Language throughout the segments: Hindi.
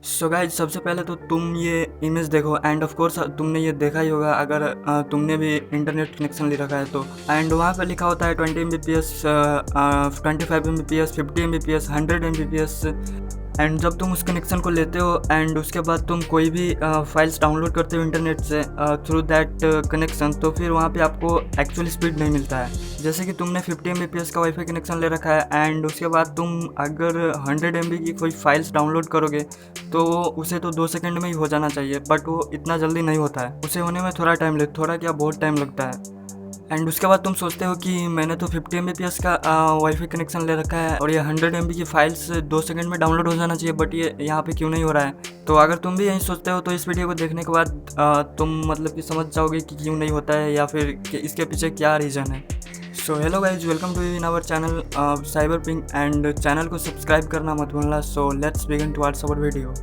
सो गाइज, सबसे पहले तो तुम ये इमेज देखो एंड ऑफ कोर्स तुमने ये देखा ही होगा अगर तुमने भी इंटरनेट कनेक्शन ले रखा है तो। एंड वहाँ पे लिखा होता है 20 Mbps, 25 Mbps, 50 Mbps, 100 Mbps। And जब तुम उस कनेक्शन को लेते हो एंड उसके बाद तुम कोई भी फाइल्स डाउनलोड करते हो इंटरनेट से थ्रू दैट कनेक्शन, तो फिर वहाँ पे आपको एक्चुअल स्पीड नहीं मिलता है। जैसे कि तुमने 50 Mbps का वाईफाई कनेक्शन ले रखा है एंड उसके बाद तुम अगर 100 MB की कोई फाइल्स डाउनलोड करोगे तो उसे तो 2 सेकंड में ही हो जाना चाहिए, बट वो इतना जल्दी नहीं होता है। उसे होने में थोड़ा टाइम थोड़ा क्या बहुत टाइम लगता है। एंड उसके बाद तुम सोचते हो कि मैंने तो 50 Mbps का वाईफाई कनेक्शन ले रखा है और ये 100 MB की फाइल्स 2 सेकंड में डाउनलोड हो जाना चाहिए, बट ये यहाँ पे क्यों नहीं हो रहा है। तो अगर तुम भी यही सोचते हो तो इस वीडियो को देखने के बाद तुम मतलब कि समझ जाओगे कि क्यों नहीं होता है या फिर कि इसके पीछे क्या रीज़न है। So hello guys, welcome to in our channel cyber ping and channel को सब्सक्राइब करना मत भूलना। So let's begin towards our video.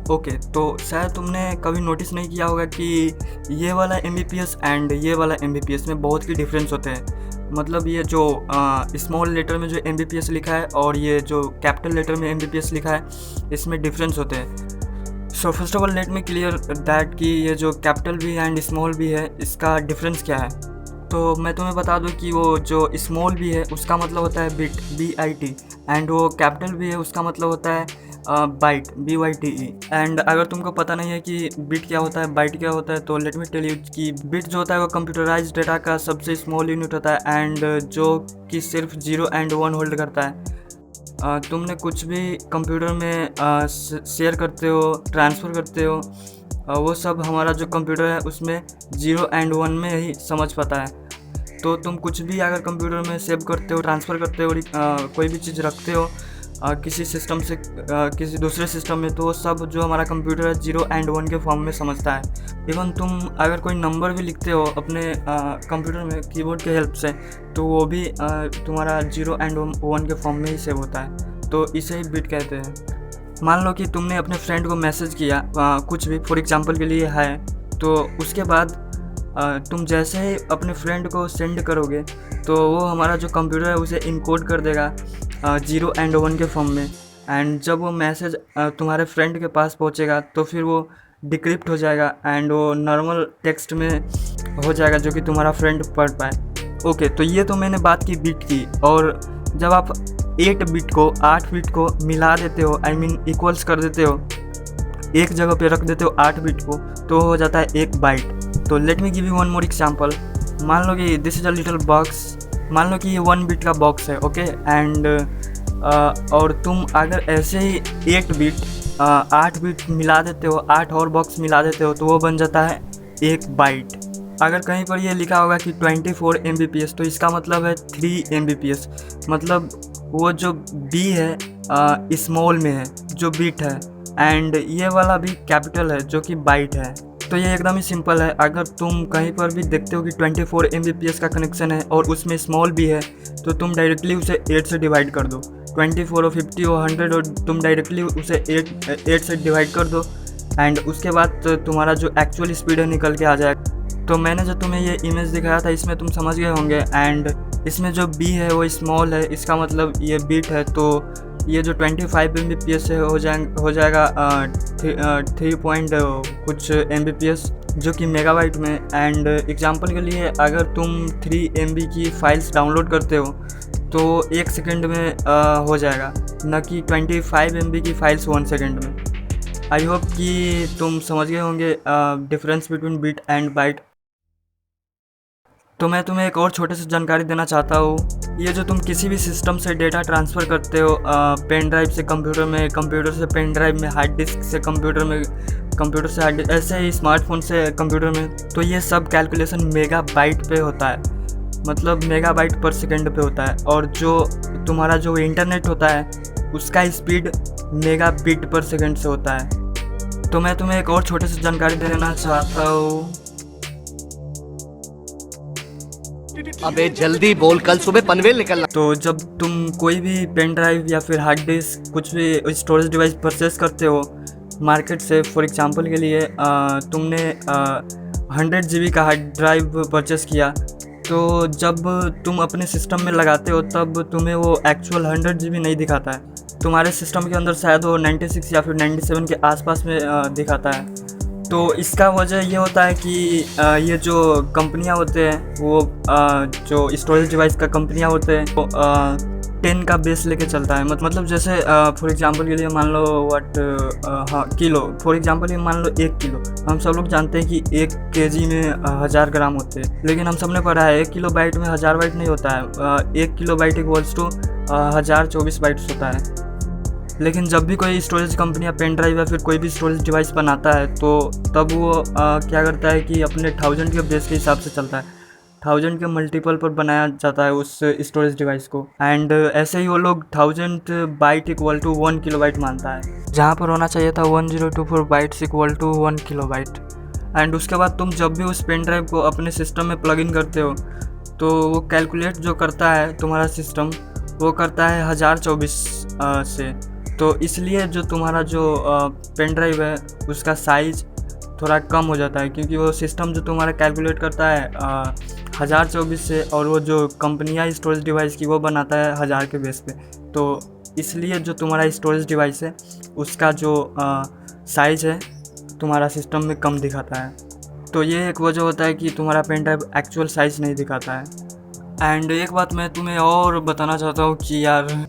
Okay, तो शायद तुमने कभी नोटिस नहीं किया होगा कि ये वाला MBPS एंड ये वाला MBPS में बहुत ही डिफरेंस होते हैं। मतलब ये जो स्मॉल लेटर में जो MBPS लिखा है और ये जो कैपिटल लेटर में MBPS लिखा है, इसमें डिफरेंस होते हैं। So first of all let me clear that कि ये जो कैपिटल भी एंड स्मॉल भी है, इसका डिफरेंस क्या है। तो मैं तुम्हें बता दूं कि वो जो स्मॉल भी है उसका मतलब होता है बिट, BIT, एंड वो कैपिटल भी है उसका मतलब होता है बाइट, BYTE। एंड अगर तुमको पता नहीं है कि बिट क्या होता है, बाइट क्या होता है, तो लेट मी टेल यू कि बिट जो होता है वो कंप्यूटराइज्ड डेटा का सबसे स्मॉल यूनिट होता है एंड जो कि सिर्फ 0 एंड 1 होल्ड करता है। तुमने कुछ भी कंप्यूटर में शेयर करते हो, ट्रांसफ़र करते हो, वो सब हमारा जो कंप्यूटर है उसमें 0 एंड 1 में ही समझ पाता है। तो तुम कुछ भी अगर कंप्यूटर में सेव करते हो, ट्रांसफ़र करते हो, कोई भी चीज़ रखते हो किसी सिस्टम से किसी दूसरे सिस्टम में, तो वो सब जो हमारा कंप्यूटर है 0 एंड 1 के फॉर्म में समझता है। इवन तुम अगर कोई नंबर भी लिखते हो अपने कंप्यूटर में कीबोर्ड के हेल्प से, तो वो भी तुम्हारा 0 एंड 1 के फॉर्म में ही सेव होता है। तो इसे ही बिट कहते हैं। मान लो कि तुमने अपने फ्रेंड को मैसेज किया कुछ भी, फॉर एग्जांपल के लिए है, तो उसके बाद तुम जैसे ही अपने फ्रेंड को सेंड करोगे तो वो हमारा जो कंप्यूटर है उसे इनकोड कर देगा 0 एंड 1 के फॉर्म में। एंड जब वो मैसेज तुम्हारे फ्रेंड के पास पहुंचेगा तो फिर वो डिक्रिप्ट हो जाएगा एंड वो नॉर्मल टेक्स्ट में हो जाएगा जो कि तुम्हारा फ्रेंड पढ़ पाए। ओके, तो ये तो मैंने बात की बिट की। और जब आप 8 बिट को मिला देते हो, आई मीन इक्वल्स कर देते हो, एक जगह पे रख देते हो 8 बिट को, तो हो जाता है एक बाइट। तो let me give you one more example. मान लो कि this is a little box, मान लो कि ये 1 बिट का बॉक्स है, ओके। एंड और तुम अगर ऐसे ही 8 बिट मिला देते हो, 8 और बॉक्स मिला देते हो, तो वो बन जाता है एक बाइट। अगर कहीं पर ये लिखा होगा कि 24 Mbps, तो इसका मतलब है 3 Mbps। मतलब वो जो B है स्मॉल में है, जो बिट है, एंड ये वाला भी कैपिटल है जो कि बाइट है। तो ये एकदम ही सिंपल है। अगर तुम कहीं पर भी देखते हो कि 24 Mbps का कनेक्शन है और उसमें स्मॉल भी है, तो तुम डायरेक्टली उसे 8 से डिवाइड कर दो। 24 और 50 और 100 और तुम डायरेक्टली उसे 8 से डिवाइड कर दो एंड उसके बाद तुम्हारा जो एक्चुअल स्पीड है निकल के आ जाएगा। तो मैंने जो तुम्हें ये इमेज दिखाया था इसमें तुम समझ गए होंगे। एंड इसमें जो B है वो स्मॉल है, इसका मतलब ये बिट है। तो ये जो 25 Mbps है हो जाएगा 3 पॉइंट कुछ Mbps, जो कि मेगाबाइट में। एंड एग्जांपल के लिए अगर तुम 3 MB की फाइल्स डाउनलोड करते हो तो 1 सेकंड में हो जाएगा, न कि 25 MB की फाइल्स 1 सेकंड में। आई होप कि तुम समझ गए होंगे difference between bit and byte. तो मैं तुम्हें एक और छोटे से जानकारी देना चाहता हूँ। ये जो तुम किसी भी सिस्टम से डेटा ट्रांसफ़र करते हो, पेन ड्राइव से कंप्यूटर में, कंप्यूटर से पेन ड्राइव में, हार्ड डिस्क से कंप्यूटर में, कंप्यूटर से हार्ड डिस्क, ऐसे ही स्मार्टफोन से कंप्यूटर में, तो ये सब कैलकुलेशन मेगाबाइट पे होता है। मतलब मेगाबाइट पर सेकेंड पे होता है। और जो तुम्हारा जो इंटरनेट होता है उसका स्पीड मेगाबिट पर सेकेंड से होता है। तो मैं तुम्हें एक और छोटे से जानकारी देना चाहता हूँ। अबे जल्दी बोल, कल सुबह पनवेल निकलना। तो जब तुम कोई भी पेन ड्राइव या फिर हार्ड डिस्क, कुछ भी स्टोरेज डिवाइस परचेस करते हो मार्केट से, फॉर एग्जांपल के लिए तुमने 100 GB का हार्ड ड्राइव परचेस किया, तो जब तुम अपने सिस्टम में लगाते हो तब तुम्हें वो एक्चुअल 100 GB नहीं दिखाता है, तुम्हारे सिस्टम के अंदर शायद वो 96 या फिर 97 के आसपास में दिखाता है। तो इसका वजह ये होता है कि ये जो कंपनियां होते हैं वो जो स्टोरेज डिवाइस का कंपनियां होते हैं वो 10 का बेस लेके चलता है। मतलब जैसे फॉर एग्जांपल के लिए मान लो किलो, फॉर एग्जांपल ये मान लो 1 किलो। हम सब लोग जानते हैं कि 1 kg में 1000 ग्राम होते हैं, लेकिन हम सब ने पढ़ा है 1 किलो बाइट में 1000 बाइट नहीं होता है। 1 kilo byte equals to 1024 bytes होता है। लेकिन जब भी कोई स्टोरेज कंपनियाँ पेन ड्राइव या फिर कोई भी स्टोरेज डिवाइस बनाता है तो तब वो क्या करता है कि अपने 1000 के बेस के हिसाब से चलता है, 1000 के मल्टीपल पर बनाया जाता है उस स्टोरेज डिवाइस को। एंड ऐसे ही वो लोग 1000 बाइट इक्वल टू 1 किलोबाइट मानता है, जहाँ पर होना चाहिए था 1024 bytes equal to 1 kilobyte. And उसके बाद तुम जब भी उस पेन ड्राइव को अपने सिस्टम में प्लग इन करते हो तो वो कैलकुलेट जो करता है तुम्हारा सिस्टम, वो करता है 1024 से। तो इसलिए जो तुम्हारा जो पेन ड्राइव है उसका साइज़ थोड़ा कम हो जाता है, क्योंकि वो सिस्टम जो तुम्हारा कैलकुलेट करता है 1024 से, और वो जो कंपनियाँ स्टोरेज डिवाइस की वो बनाता है 1000 के बेस पे। तो इसलिए जो तुम्हारा स्टोरेज डिवाइस है उसका जो साइज़ है तुम्हारा सिस्टम में कम दिखाता है। तो ये एक वजह होता है कि तुम्हारा पेन ड्राइव एक्चुअल साइज़ नहीं दिखाता है। एंड एक बात मैं तुम्हें और बताना चाहता हूँ कि यार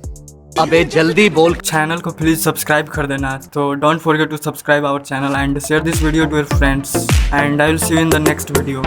अबे जल्दी बोल। चैनल को प्लीज़ सब्सक्राइब कर देना। तो don't forget to subscribe our channel and share this video to your friends, and I will see you in the next video.